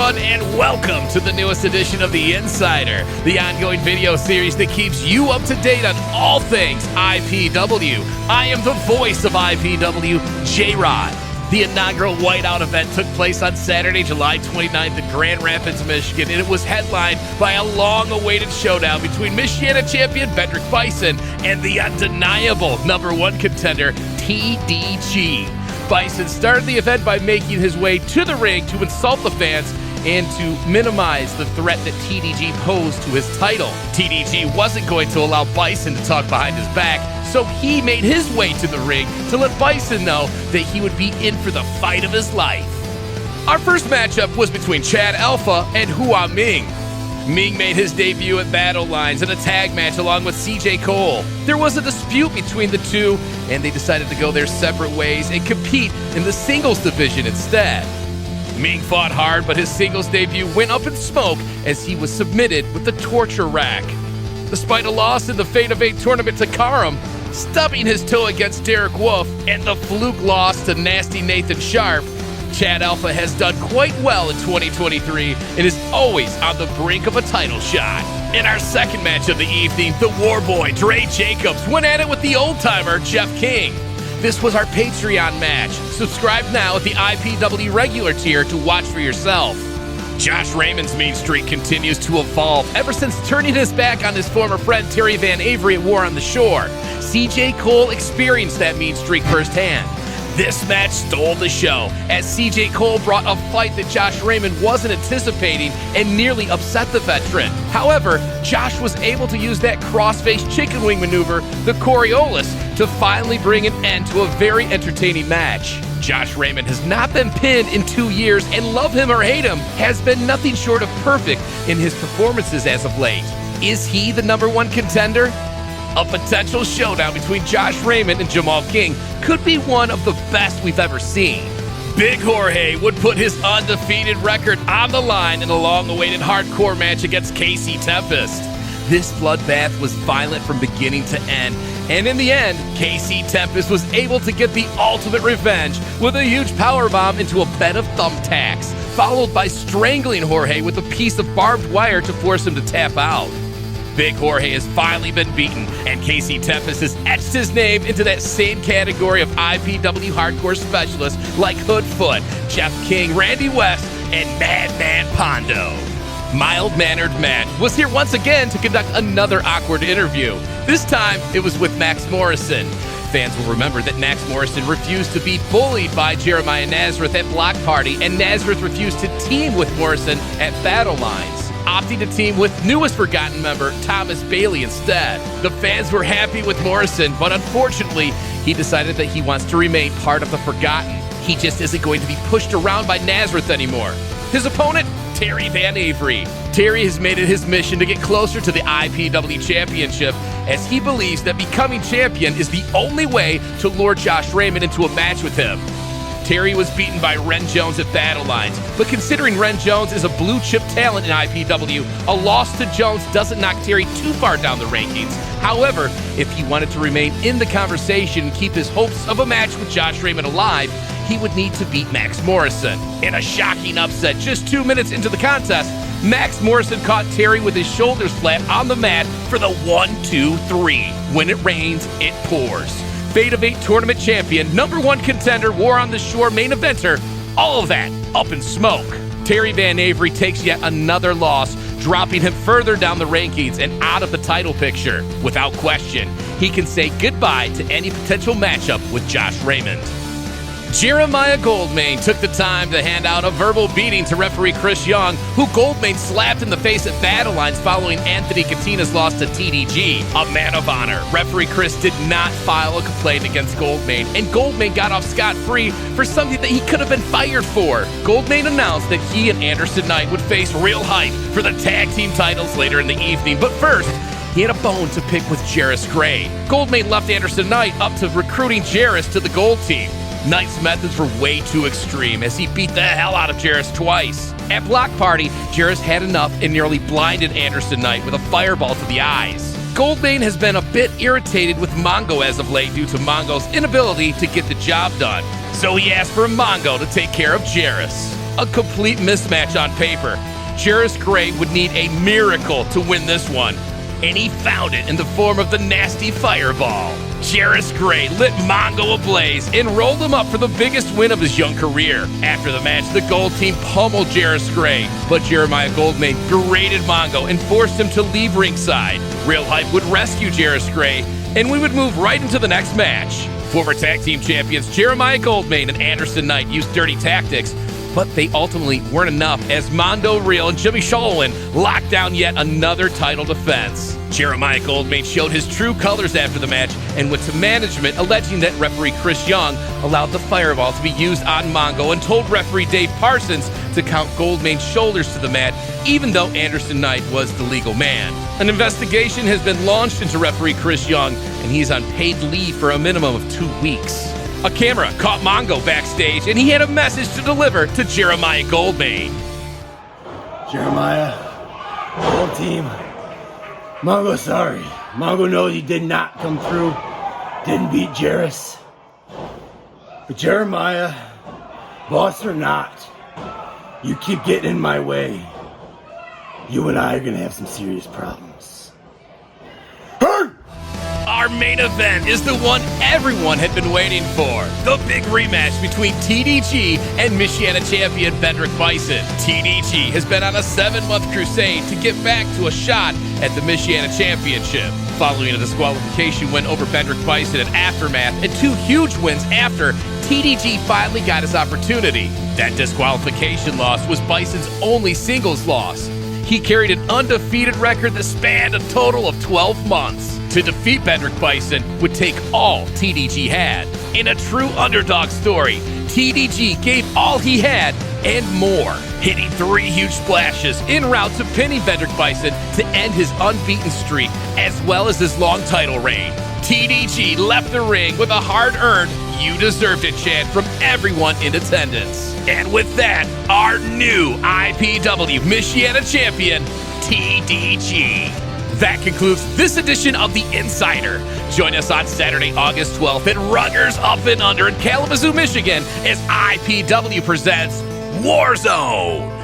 everyone, and welcome to the newest edition of The Insider, the ongoing video series that keeps you up to date on all things IPW. I am the voice of IPW J-Rod. The inaugural Whiteout event took place on Saturday, July 29th in Grand Rapids, Michigan, and it was headlined by a long-awaited showdown between Michiana champion Bison and the undeniable #1 contender, TDG. Bison started the event by making his way to the ring to insult the fans and to minimize the threat that TDG posed to his title. TDG wasn't going to allow Bison to talk behind his back, so he made his way to the ring to let Bison know that he would be in for the fight of his life. Our first matchup was between Chad Alpha and Ming. Ming made his debut at Battle Lines in a tag match along with CJ Cole. There was a dispute between the two, and they decided to go their separate ways and compete in the singles division instead. Ming fought hard, but his singles debut went up in smoke as he was submitted with the torture rack. Despite a loss in the Fate of 8 tournament to Karam, stubbing his toe against Derek Wolf, and the fluke loss to Nasty Nathan Sharp, Chad Alpha has done quite well in 2023 and is always on the brink of a title shot. In our second match of the evening, the Warboy Dre Jacobs went at it with the old-timer Jeff King. This was our Patreon match. Subscribe now at the IPW regular tier to watch for yourself. Josh Raymond's mean streak continues to evolve ever since turning his back on his former friend Terry Van Avery at War on the Shore. CJ Cole experienced that mean streak firsthand. This match stole the show, as CJ Cole brought a fight that Josh Raymond wasn't anticipating and nearly upset the veteran. However, Josh was able to use that crossface chicken wing maneuver, the Coriolis, to finally bring an end to a very entertaining match. Josh Raymond has not been pinned in 2 years, and love him or hate him, has been nothing short of perfect in his performances as of late. Is he the #1 contender? A potential showdown between Josh Raymond and Jamal King could be one of the best we've ever seen. Big Jorge would put his undefeated record on the line in a long-awaited hardcore match against Casey Tempest. This bloodbath was violent from beginning to end, and in the end, Casey Tempest was able to get the ultimate revenge with a huge powerbomb into a bed of thumbtacks, followed by strangling Jorge with a piece of barbed wire to force him to tap out. Big Jorge has finally been beaten, and Casey Tempest has etched his name into that same category of IPW hardcore specialists like Hoodfoot, Jeff King, Randy West, and Madman Pondo. Mild-mannered Matt was here once again to conduct another awkward interview. This time, it was with Max Morrison. Fans will remember that Max Morrison refused to be bullied by Jeremiah Nazareth at Block Party, and Nazareth refused to team with Morrison at Battle Lines, opting to team with newest Forgotten member Thomas Bailey instead. The fans were happy with Morrison, but unfortunately, he decided that he wants to remain part of the Forgotten. He just isn't going to be pushed around by Nazareth anymore. His opponent, Terry Van Avery. Terry has made it his mission to get closer to the IPW Championship, as he believes that becoming champion is the only way to lure Josh Raymond into a match with him. Terry was beaten by Ren Jones at Battle Lines, but considering Ren Jones is a blue-chip talent in IPW, a loss to Jones doesn't knock Terry too far down the rankings. However, if he wanted to remain in the conversation and keep his hopes of a match with Josh Raymond alive, he would need to beat Max Morrison. In a shocking upset just 2 minutes into the contest, Max Morrison caught Terry with his shoulders flat on the mat for the 1-2-3. When it rains, it pours. Fate of 8 tournament champion, #1 contender, War on the Shore main eventer, all of that up in smoke. Terry Van Avery takes yet another loss, dropping him further down the rankings and out of the title picture. Without question, he can say goodbye to any potential matchup with Josh Raymond. Jeremiah Goldman took the time to hand out a verbal beating to referee Chris Young, who Goldman slapped in the face at Battle Lines following Anthony Catina's loss to TDG. A man of honor, referee Chris did not file a complaint against Goldman, and Goldman got off scot-free for something that he could have been fired for. Goldman announced that he and Anderson Knight would face real hype for the tag team titles later in the evening, but first, he had a bone to pick with Jairus Gray. Goldman left Anderson Knight up to recruiting Jairus to the gold team. Knight's methods were way too extreme, as he beat the hell out of Jairus twice. At Block Party, Jairus had enough and nearly blinded Anderson Knight with a fireball to the eyes. Goldman has been a bit irritated with Mongo as of late due to Mongo's inability to get the job done, so he asked for Mongo to take care of Jairus. a complete mismatch on paper. Jairus Gray would need a miracle to win this one, and he found it in the form of the nasty fireball. Jairus Gray lit Mongo ablaze and rolled him up for the biggest win of his young career. After the match, the Gold team pummeled Jairus Gray, but Jeremiah Goldman berated Mongo and forced him to leave ringside. Real Hype would rescue Jairus Gray, and we would move right into the next match. Former tag team champions Jeremiah Goldman and Anderson Knight used dirty tactics, but they ultimately weren't enough as Mondo Real and Jimmy Sholowin locked down yet another title defense. Jeremiah Goldman showed his true colors after the match and went to management alleging that referee Chris Young allowed the fireball to be used on Mongo and told referee Dave Parsons to count Goldman's shoulders to the mat even though Anderson Knight was the legal man. An investigation has been launched into referee Chris Young and he's on paid leave for a minimum of 2 weeks. A camera caught Mongo backstage, and he had a message to deliver to Jeremiah Goldman. Jeremiah, whole team, Mongo sorry. Mongo knows he did not come through, didn't beat Jairus. But Jeremiah, boss or not, you keep getting in my way. You and I are gonna have some serious problems. Our main event is the one everyone had been waiting for. The big rematch between TDG and Michiana champion Bedrick Bison. TDG has been on a 7-month crusade to get back to a shot at the Michiana championship. Following a disqualification win over Bedrick Bison at Aftermath and 2 huge wins after, TDG finally got his opportunity. That disqualification loss was Bison's only singles loss. He carried an undefeated record that spanned a total of 12 months. To defeat Bedrick Bison would take all TDG had. In a true underdog story, TDG gave all he had and more, hitting 3 huge splashes en route to pinning Bedrick Bison to end his unbeaten streak as well as his long title reign. TDG left the ring with a hard-earned "You deserved it" chant from everyone in attendance. And with that, our new IPW Michiana champion, TDG. That concludes this edition of The Insider. Join us on Saturday, August 12th at Rutgers Up and Under in Kalamazoo, Michigan as IPW presents Warzone.